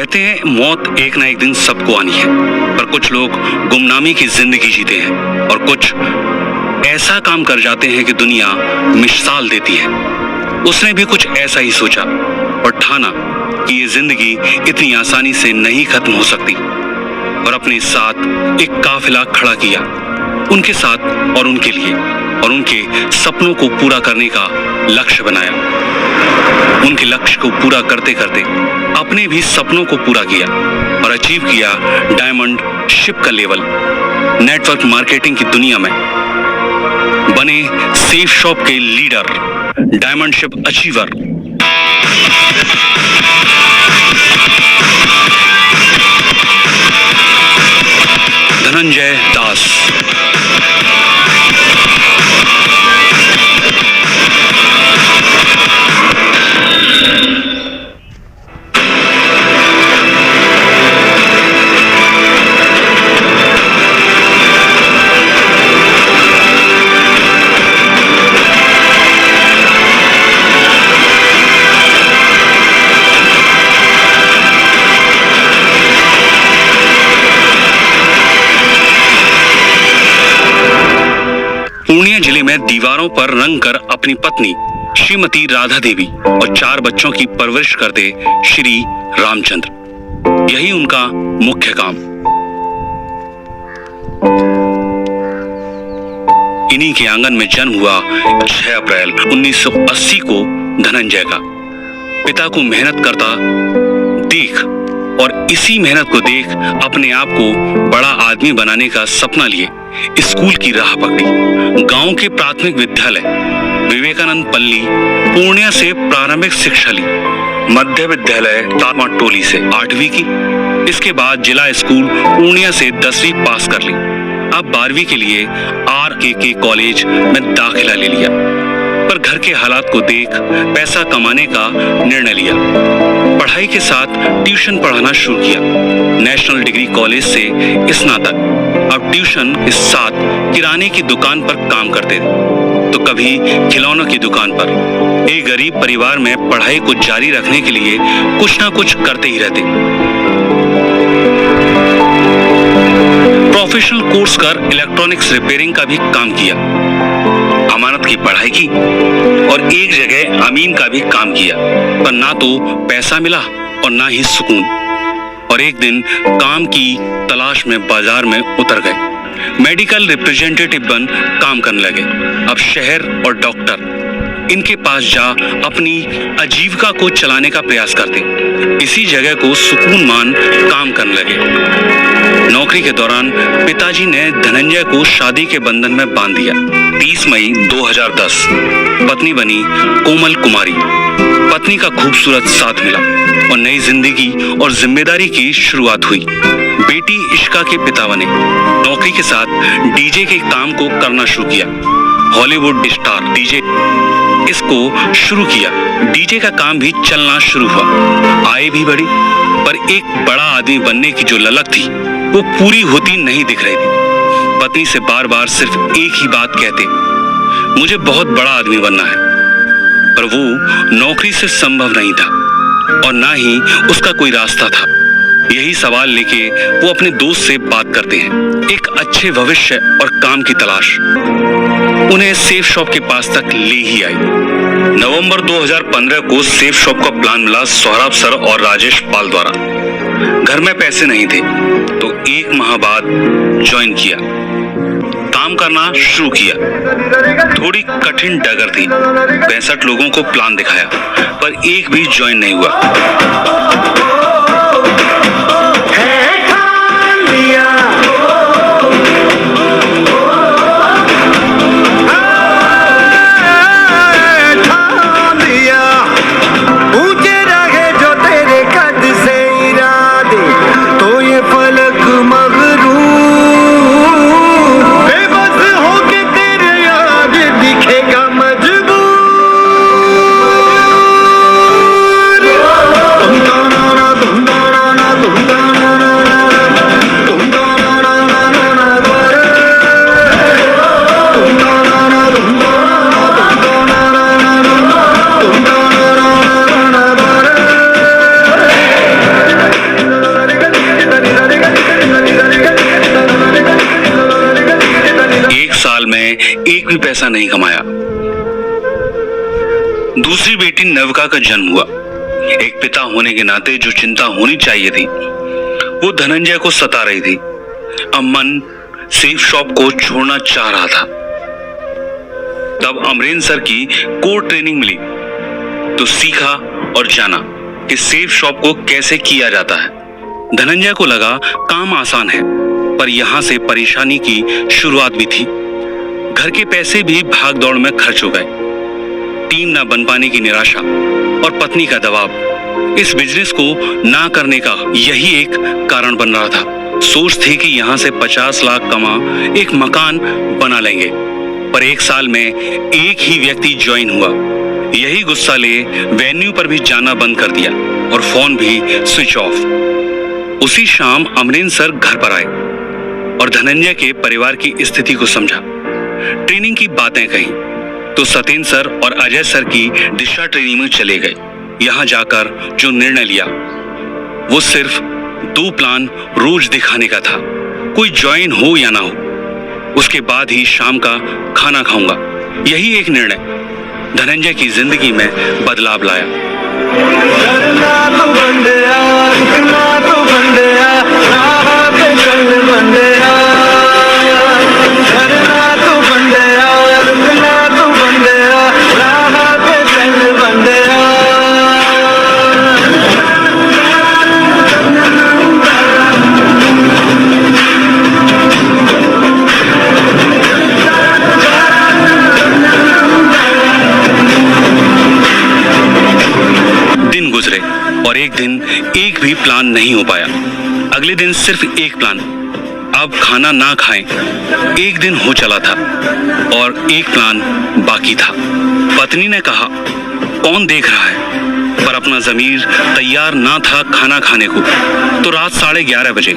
कहते हैं मौत एक ना एक दिन सबको आनी है, पर कुछ लोग गुमनामी की जिंदगी जीते हैं और कुछ ऐसा काम कर जाते हैं कि दुनिया मिसाल देती है। उसने भी कुछ ऐसा ही सोचा और ठाना कि ये जिंदगी इतनी आसानी से नहीं खत्म हो सकती, और अपने साथ एक काफिला खड़ा किया, उनके साथ और उनके लिए, और उनके सपनों को पूरा करने का लक्ष्य बनाया। उनके लक्ष्य को पूरा करते करते अपने भी सपनों को पूरा किया और अचीव किया डायमंड शिप का लेवल। नेटवर्क मार्केटिंग की दुनिया में बने सेफ शॉप के leader, diamond ship achiever. Dhananjay Das. Purnia जिले में दीवारों पर रंग कर अपनी पत्नी श्रीमती राधा देवी और 4 बच्चों की परवरिश करते श्री रामचंद्र, यही उनका मुख्य काम। इन्हीं के आंगन में जन्म हुआ 6 अप्रैल 1980 को धनंजय का। पिता को मेहनत करता देख और इसी मेहनत को देख अपने आप को बड़ा आदमी बनाने का सपना लिए स्कूल की राह पकड़ी। गांव के प्राथमिक विद्यालय विवेकानंद पल्ली पूर्णिया से प्रारंभिक शिक्षा ली। मध्य विद्यालय तामाटोली से 8वीं की। इसके बाद जिला स्कूल पूर्णिया से 10वीं पास कर ली। अब 12वीं के लिए RKK कॉलेज में दाखिला ले लिया, पर घर के हालात को देख पैसा कमाने का निर्णय लिया। पढ़ाई के साथ ट्यूशन पढ़ाना शुरू किया। नेशनल डिग्री कॉलेज से स्नातक। अब ट्यूशन के साथ किराने की दुकान पर काम करते थे, तो कभी खिलौनों की दुकान पर। एक गरीब परिवार में पढ़ाई को जारी रखने के लिए कुछ ना कुछ करते ही रहते। प्रोफेशनल कोर्स कर इलेक्ट्रॉनिक्स रिपेयरिंग का भी काम किया। अमानत की पढ़ाई की और एक जगह अमीन का भी काम किया, पर ना तो पैसा मिला और ना ही सुकून। और एक दिन काम की तलाश में बाजार में उतर गए। मेडिकल रिप्रेजेंटेटिव बन काम करने लगे। अब शहर और डॉक्टर इनके पास जा अपनी आजीविका को चलाने का प्रयास करते। इसी जगह को सुकून मान काम करने लगे। नौकरी के दौरान पिताजी ने धनंजय को शादी के बंधन में बांध दिया। 30 मई 2010 पत्नी बनी कोमल कुमारी। पत्नी का खूबसूरत साथ मिला और नई जिंदगी और जिम्मेदारी की शुरुआत हुई। बेटी इश्का के पिता बने। नौकरी के साथ डीजे के काम को करना शुरू किया। हॉलीवुड स्टार डीजे इसको शुरू किया। डीजे का काम भी चलना शुरू हुआ। आय भी बढ़ी, पर एक बड़ा आदमी बनने की जो ललक थी वो पूरी होती नहीं दिख रही थी। पत्नी से बार बार सिर्फ एक ही बात कहते, मुझे बहुत बड़ा आदमी बनना है, पर वो नौकरी से संभव नहीं था और ना ही उसका कोई रास्ता था। यही सवाल लेके वो अपने दोस्त से बात करते हैं, एक अच्छे भविष्य और काम की तलाश उन्हें सेफ शॉप के पास तक ले ही आई। नवंबर 2015 को सेफ शॉप का प्लान मिला सौरभ सर और राजेश पाल द्वारा। घर में पैसे नहीं थे, तो 1 माह बाद ज्वाइन किया। काम करना शुरू किया। थोड़ी कठिन डगर थी। 65 लोगों को प्लान दिखाया, पर एक भी ज्वाइन नहीं हुआ। एक भी पैसा नहीं कमाया। दूसरी बेटी नविका का जन्म हुआ। एक पिता होने के नाते जो चिंता होनी चाहिए थी वो धनंजय को सता रही थी। अमन सेफ शॉप को छोड़ना चाह रहा था। तब अमरेंद्र सर की कोर ट्रेनिंग मिली तो सीखा और जाना कि सेफ शॉप को कैसे किया जाता है। धनंजय को लगा काम आसान है, पर यहां से परेशानी की शुरुआत भी थी। घर के पैसे भी भाग दौड़ में खर्च हो गए। टीम ना बन पाने की निराशा और पत्नी का दबाव इस बिजनेस को ना करने का यही एक कारण बन रहा था। सोच थी कि यहां से 50 लाख कमा एक मकान बना लेंगे, पर एक साल में एक ही व्यक्ति ज्वाइन हुआ। यही गुस्सा ले वेन्यू पर भी जाना बंद कर दिया और फोन भी स्विच ऑफ। उसी शाम अमरेंद्र सर घर पर आए और धनंजय के परिवार की स्थिति को समझा। ट्रेनिंग की बातें कही तो सत्येंद्र सर और अजय सर की दिशा ट्रेनिंग में चले गए। यहां जाकर जो निर्णय लिया वो सिर्फ 2 प्लान रोज दिखाने का था। कोई ज्वाइन हो या ना हो, उसके बाद ही शाम का खाना खाऊंगा। यही एक निर्णय धनंजय की जिंदगी में बदलाव लाया। और एक दिन एक भी प्लान नहीं हो पाया। अगले दिन सिर्फ एक प्लान, अब खाना ना खाएं। एक दिन हो चला था और एक प्लान बाकी था। पत्नी ने कहा, कौन देख रहा है? पर अपना ज़मीर तैयार ना था खाना खाने को। तो रात 11:30 बजे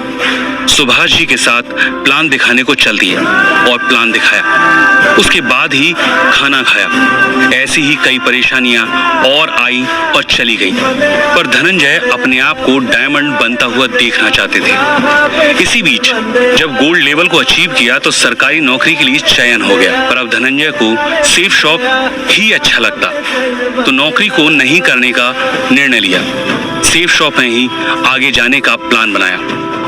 सुभाष जी के साथ प्लान दिखाने को चल दिए और प्लान दिखाया। उसके बाद ही खाना खाया। ऐसी ही कई परेशानियां और आई और चली गई, पर धनंजय अपने आप को डायमंड बनता हुआ देखना चाहते थे। इसी बीच जब गोल्ड लेवल को अचीव किया तो सरकारी नौकरी के लिए चयन हो गया। पर अब धनंजय को सेफ शॉप ही अच्छा लगता, तो नौकरी को नहीं करने का निर्णय लिया। सेफ शॉप में ही आगे जाने का प्लान बनाया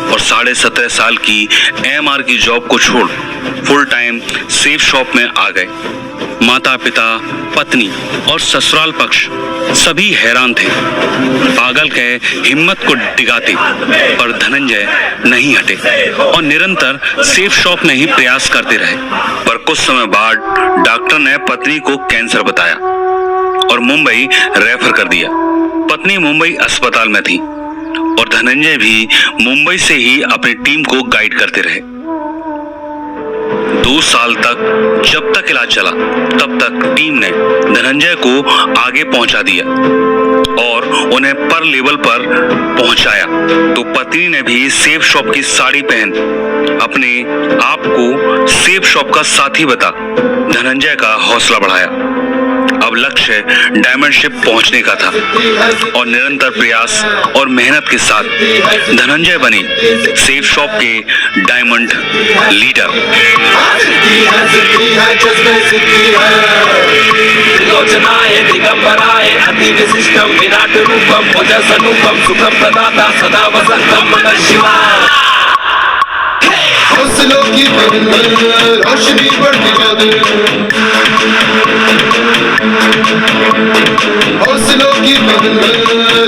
और 17.5 साल की एमआर की जॉब को छोड़ फुल टाइम सेफ शॉप में आ गए। माता पिता, पत्नी और ससुराल पक्ष सभी हैरान थे। पागल कह हिम्मत को डिगाते, पर धनंजय नहीं हटे और निरंतर सेफ शॉप में ही प्रयास करते रहे। पर कुछ समय बाद डॉक्टर ने पत्नी को कैंसर बताया और मुंबई रेफर कर दिया। पत्नी मुंबई अस्पताल में थी और धनंजय भी मुंबई से ही अपनी टीम को गाइड करते रहे। 2 साल तक जब तक इलाज चला तब तक टीम ने धनंजय को आगे पहुंचा दिया और उन्हें पर लेवल पर पहुंचाया। तो पत्नी ने भी सेफ शॉप की साड़ी पहन अपने आप को सेफ शॉप का साथी बता धनंजय का हौसला बढ़ाया। अब लक्ष्य डायमंडशिप पहुंचने का था और निरंतर प्रयास और मेहनत के साथ धनंजय बने सेफ शॉप के डायमंड लीडर। हौसलों की रोशनी बढ़ती जाए, हौसलों की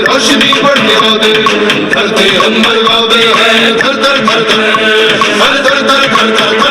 रोशनी बढ़ती जाए। धरती हम मरवाते हैं, धर धर धर धर धर धर धर धर धर।